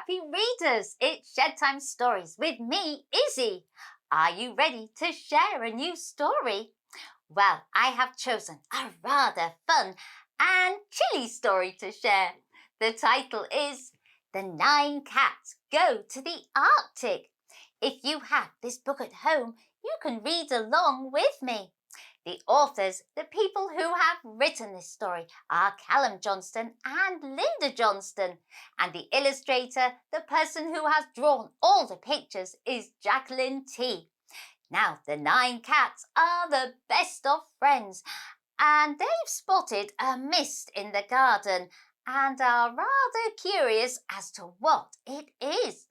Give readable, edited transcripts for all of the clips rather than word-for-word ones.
happy readers! It's Shedtime Stories with me, Issy. Are you ready to share a new story? Well, I have chosen a rather fun and chilly story to share. The title is The 9 Cats Go to the Arctic. If you have this book at home, you can read along with me. The authors, the people who have written this story, are Callum Johnston and Linda Johnston. And the illustrator, the person who has drawn all the pictures, is Jacqueline T. Now, the 9 cats are the best of friends, and they've spotted a mist in the garden and are rather curious as to what it is.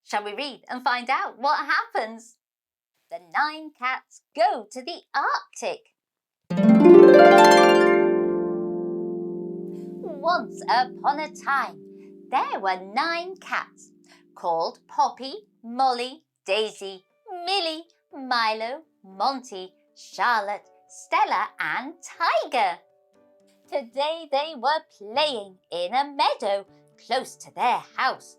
Shall we read and find out what happens? The 9 cats go to the Arctic. Once upon a time, there were 9 cats called Poppy, Molly, Daisy, Millie, Milo, Monty, Charlotte, Stella and Tiger. Today they were playing in a meadow close to their house.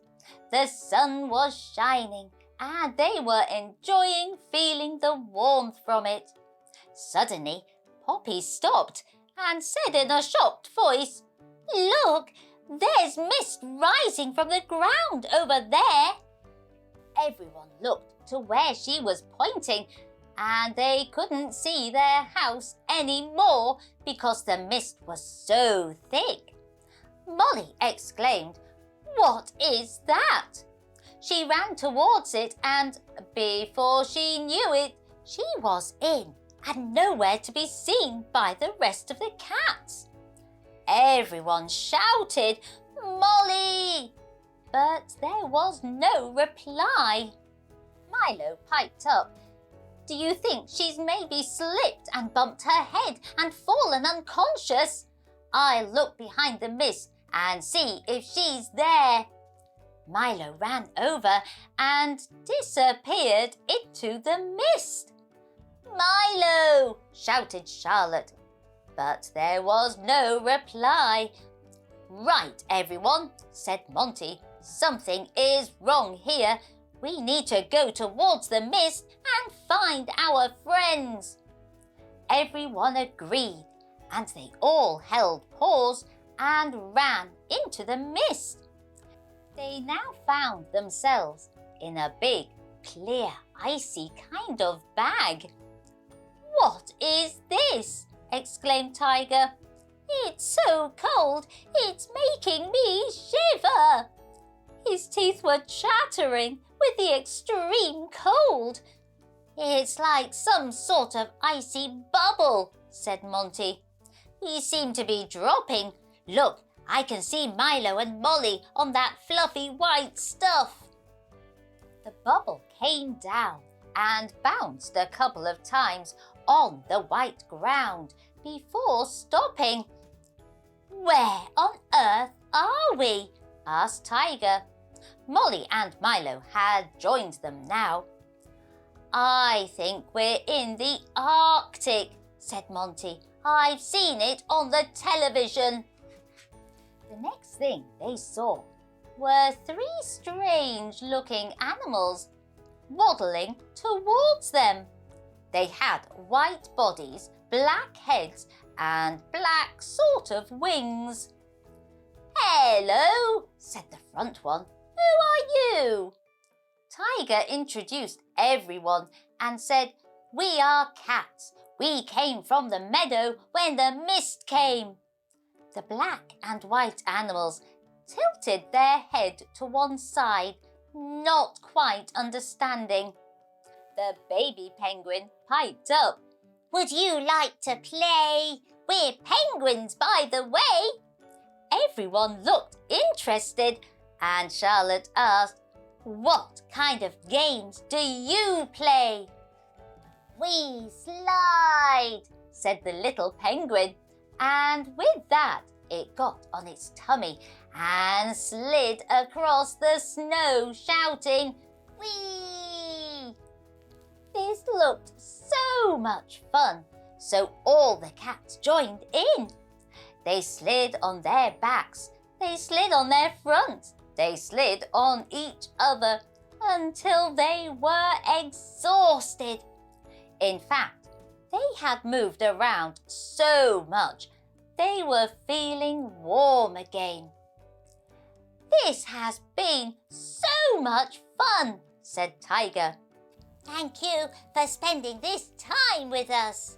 The sun was shining and they were enjoying feeling the warmth from it. Suddenly, Poppy stopped and said in a shocked voice, "Look, there's mist rising from the ground over there." Everyone looked to where she was pointing, and they couldn't see their house anymore because the mist was so thick. Molly exclaimed, "What is that?" She ran towards it and, before she knew it, she was in and nowhere to be seen by the rest of the cats. Everyone shouted, "Molly!" but there was no reply. Milo piped up, "Do you think she's maybe slipped and bumped her head and fallen unconscious? I'll look behind the mist and see if she's there." Milo ran over and disappeared into the mist. "Milo!" shouted Charlotte, but there was no reply. "Right, everyone," said Monty. "Something is wrong here. We need to go towards the mist and find our friends." Everyone agreed, and they all held paws and ran into the mist. They now found themselves in a big, clear, icy kind of bag. "What is this?" exclaimed Tiger. "It's so cold, it's making me shiver." His teeth were chattering with the extreme cold. "It's like some sort of icy bubble," said Monty. "We seem to be dropping. Look, I can see Milo and Molly on that fluffy white stuff." The bubble came down and bounced a couple of times on the white ground before stopping. "Where on earth are we?" asked Tiger. Molly and Milo had joined them now. "I think we're in the Arctic," said Monty. "I've seen it on the television." The next thing they saw were 3 strange-looking animals waddling towards them. They had white bodies, black heads, and black sort of wings. "Hello," said the front one. "Who are you?" Tiger introduced everyone and said, "We are cats. We came from the meadow when the mist came." The black and white animals tilted their head to one side, not quite understanding. The baby penguin piped up, "Would you like to play? We're penguins, by the way." Everyone looked interested, and Charlotte asked, "What kind of games do you play?" "We slide," said the little penguin, and with that it got on its tummy and slid across the snow shouting, "Whee!" This looked so much fun, so all the cats joined in. They slid on their backs, they slid on their fronts, They slid on each other until they were exhausted. In fact, they had moved around so much they were feeling warm again. "This has been so much fun," said Tiger. "Thank you for spending this time with us."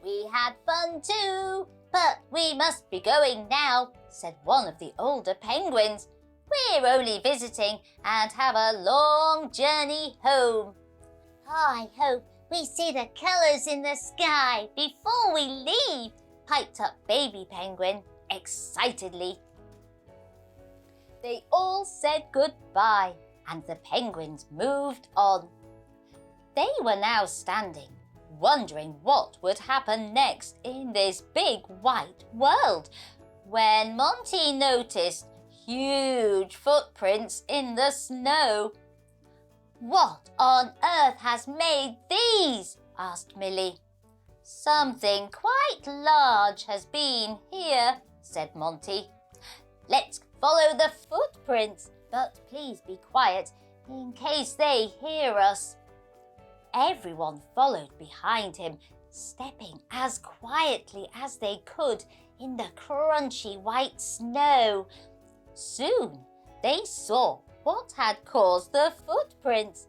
"We had fun too, but we must be going now," said one of the older penguins. "We're only visiting and have a long journey home." "I hope we see the colours in the sky before we leave," piped up Baby Penguin excitedly. They all said goodbye and the penguins moved on. They were now standing, wondering what would happen next in this big white world, when Monty noticed huge footprints in the snow. "What on earth has made these?" asked Millie. "Something quite large has been here," said Monty. "Let's follow the footprints, but please be quiet in case they hear us." Everyone followed behind him, stepping as quietly as they could in the crunchy white snow. Soon they saw what had caused the footprints.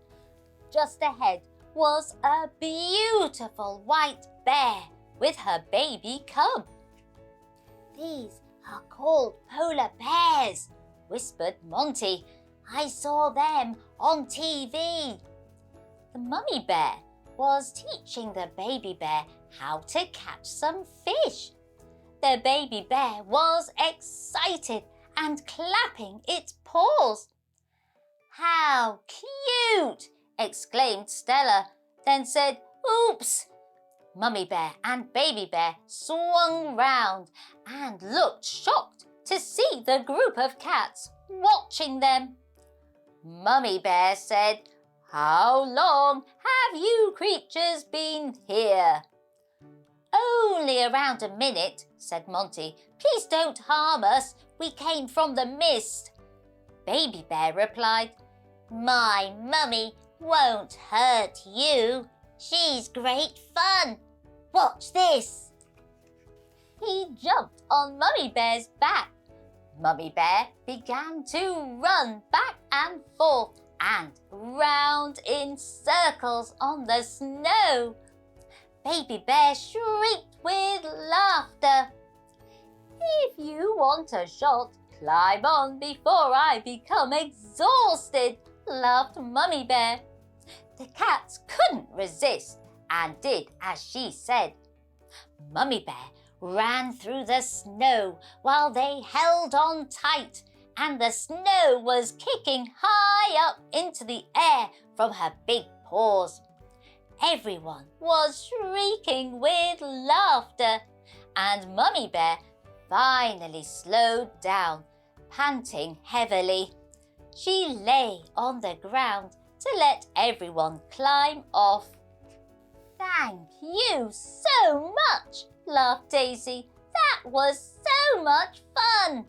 Just ahead was a beautiful white bear with her baby cub. "These are called polar bears," whispered Monty. "I saw them on TV." The mummy bear was teaching the baby bear how to catch some fish. The baby bear was excited and clapping its paws. "How cute!" exclaimed Stella, then said, "Oops!" Mummy bear and baby bear swung round and looked shocked to see the group of cats watching them. Mummy bear said, "How long have you creatures been here?" "Only around a minute," said Monty. "Please don't harm us. We came from the mist." Baby bear replied, "My mummy won't hurt you. She's great fun. Watch this." He jumped on Mummy bear's back. Mummy bear began to run back and forth and round in circles on the snow. Baby bear shrieked with laughter. "If you want a shot, climb on before I become exhausted," laughed Mummy bear. The cats couldn't resist and did as she said. Mummy bear ran through the snow while they held on tight, and the snow was kicking high up into the air from her big paws. Everyone was shrieking with laughter, and Mummy bear finally slowed down, panting heavily. She lay on the ground to let everyone climb off. "Thank you so much," laughed Daisy. "That was so much fun."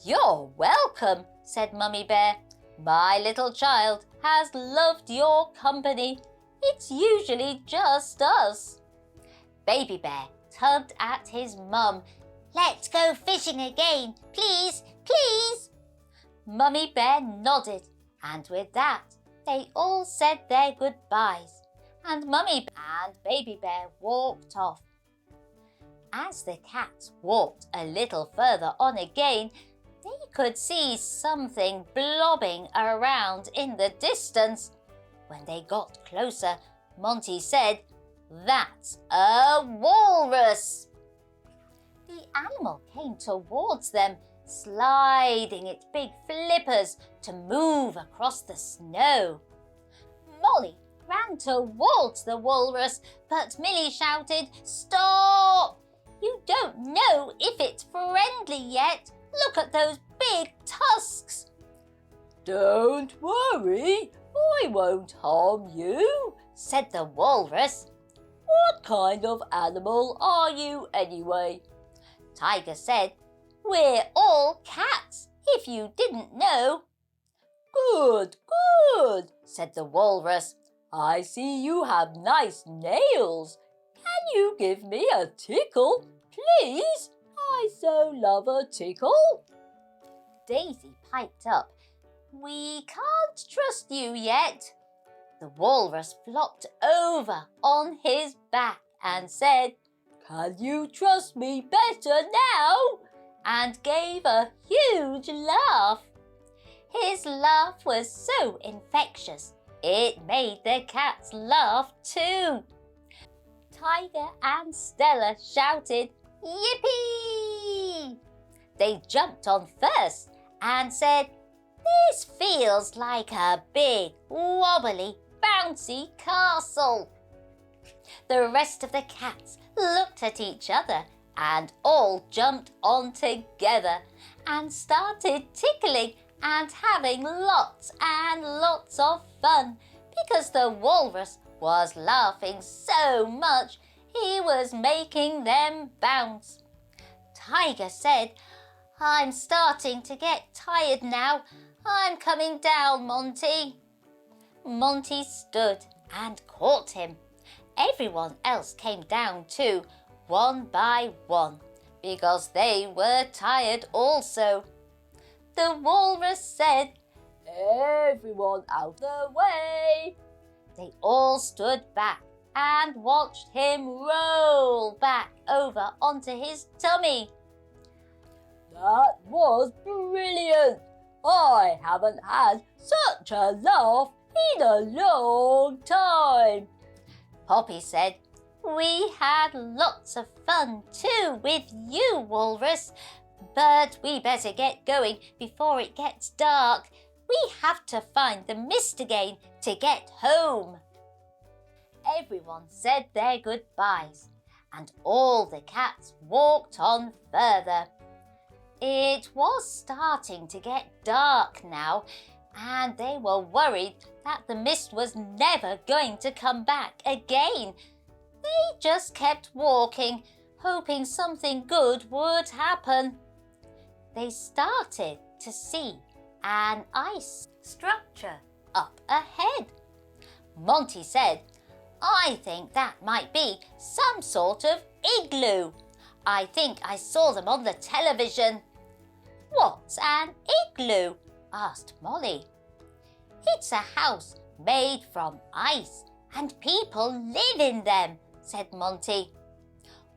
"You're welcome," said Mummy bear. "My little child has loved your company. It's usually just us." Baby bear tugged at his mum. "Let's go fishing again, please, please." Mummy bear nodded, and with that, they all said their goodbyes, and Mummy and Baby bear walked off. As the cats walked a little further on again, they could see something blobbing around in the distance. When they got closer, Monty said, "That's a walrus." The animal came towards them, sliding its big flippers to move across the snow. Molly ran towards the walrus, but Millie shouted, "Stop! You don't know if it's friendly yet. Look at those big tusks." "Don't worry, I won't harm you," said the walrus. "What kind of animal are you anyway?" Tiger said, "We're all cats. if you didn't know." "Good, good," said the Walrus. "I see you have nice nails. Can you give me a tickle, please? I so love a tickle." Daisy piped up, "We can't trust you yet." The Walrus flopped over on his back and said, "Can you trust me better now?" and gave a huge laugh. His laugh was so infectious, it made the cats laugh too. Tiger and Stella shouted, "Yippee!" They jumped on first and said, "This feels like a big, wobbly, bouncy castle." The rest of the cats looked at each other and all jumped on together and started tickling and having lots and lots of fun because the Walrus was laughing so much he was making them bounce. Tiger said, "I'm starting to get tired now. I'm coming down, Monty." Monty stood and caught him. Everyone else came down too, one by one, because they were tired also. The Walrus said, "Everyone out the way." They all stood back and watched him roll back over onto his tummy. "That was brilliant. I haven't had such a laugh in a long time." Poppy said, "We had lots of fun too with you, Walrus, but we better get going before it gets dark. We have to find the mist again to get home." Everyone said their goodbyes, and all the cats walked on further. It was starting to get dark now, and they were worried that the mist was never going to come back again. They just kept walking, hoping something good would happen. They started to see an ice structure up ahead. Monty said, "I think that might be some sort of igloo. I think I saw them on the television." "What's an igloo?" asked Molly. "It's a house made from ice and people live in them," said Monty.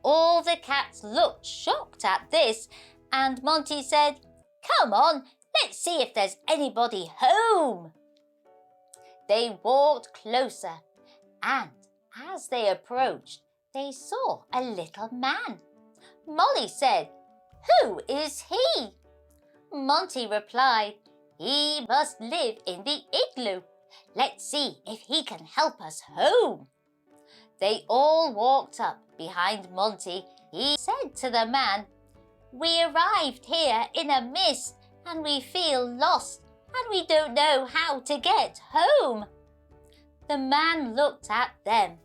All the cats looked shocked at this, and Monty said, "Come on, let's see if there's anybody home." They walked closer, and as they approached, they saw a little man. Molly said, "Who is he?" Monty replied, "He must live in the igloo. Let's see if he can help us home." They all walked up behind Monty. He said to the man, "We arrived here in a mist and we feel lost and we don't know how to get home." The man looked at them.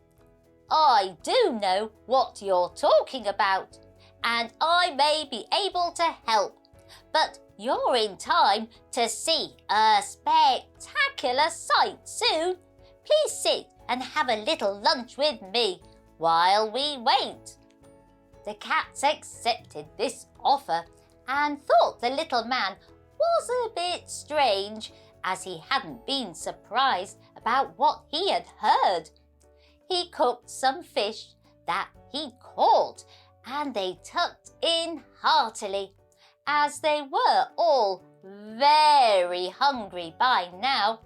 "I do know what you're talking about, and I may be able to help, but you're in time to see a spectacular sight soon. Please sit and have a little lunch with me while we wait." The cats accepted this offer and thought the little man was a bit strange, as he hadn't been surprised about what he had heard. He cooked some fish that he'd caught, and they tucked in heartily, as they were all very hungry by now.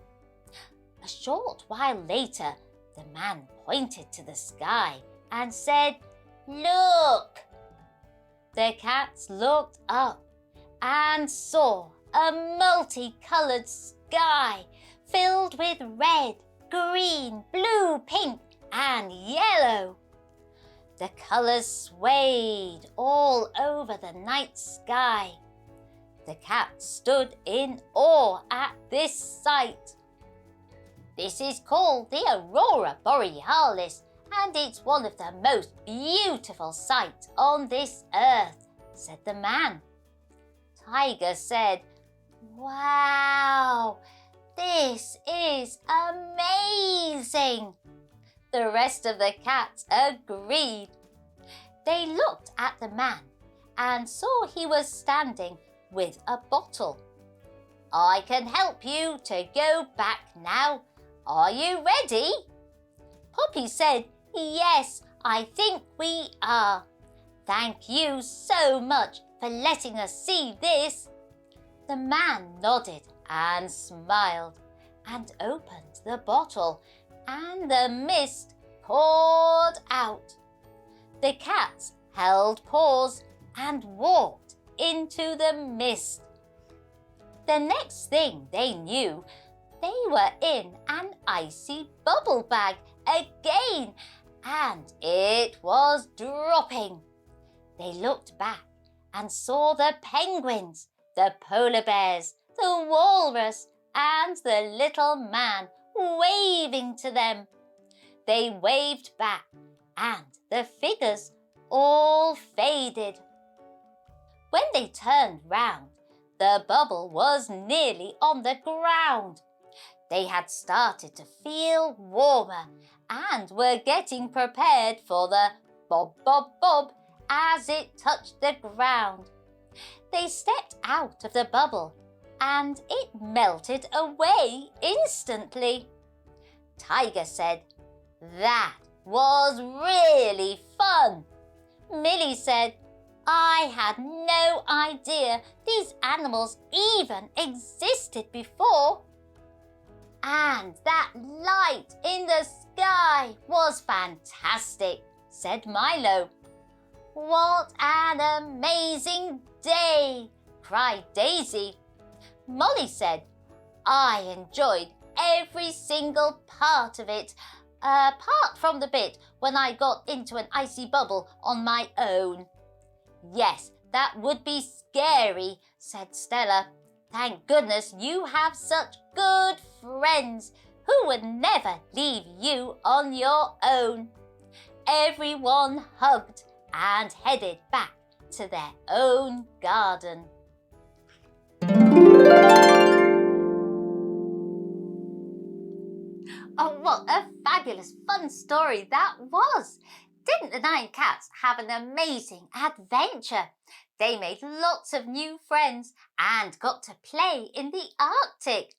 A short while later, the man pointed to the sky and said, "Look!" The cats looked up and saw a multicoloured sky filled with red, green, blue, pink and yellow. The colours swayed all over the night sky. The cats stood in awe at this sight. "This is called the Aurora Borealis, and it's one of the most beautiful sights on this earth," said the man. Tiger said, Wow, this is amazing! The rest of the cats agreed. They looked at the man and saw he was standing with a bottle. I can help you to go back now. Are you ready? Poppy said, yes, I think we are. Thank you so much for letting us see this. The man nodded and smiled and opened the bottle, and the mist poured out. The cats held paws and walked into the mist. The next thing they knew, they were in an icy bubble bag again, and it was dropping. They looked back and saw the penguins, the polar bears, the walrus, and the little man waving to them. They waved back, and the figures all faded. When they turned round, the bubble was nearly on the ground. They had started to feel warmer and were getting prepared for the bob, bob, bob as it touched the ground. They stepped out of the bubble and it melted away instantly. Tiger said, that was really fun. Millie said, I had no idea these animals even existed before. And that light in the sky was fantastic, said Milo. What an amazing day, cried Daisy. Molly said, I enjoyed every single part of it, apart from the bit when I got into an icy bubble on my own. Yes, that would be scary, said Stella. Thank goodness you have such good friends who would never leave you on your own. Everyone hugged and headed back to their own garden. Oh, what a fabulous fun story that was! Didn't the 9 cats have an amazing adventure? They made lots of new friends and got to play in the Arctic.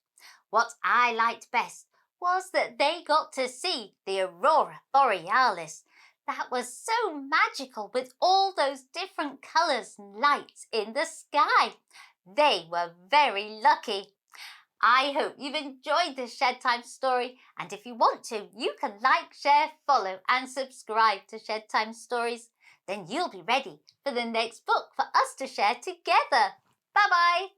What I liked best was that they got to see the Aurora Borealis. That was so magical with all those different colours and lights in the sky. They were very lucky. I hope you've enjoyed this Shed Time story, and if you want to, you can like, share, follow and subscribe to Shed Time Stories. Then you'll be ready for the next book for us to share together. Bye-bye.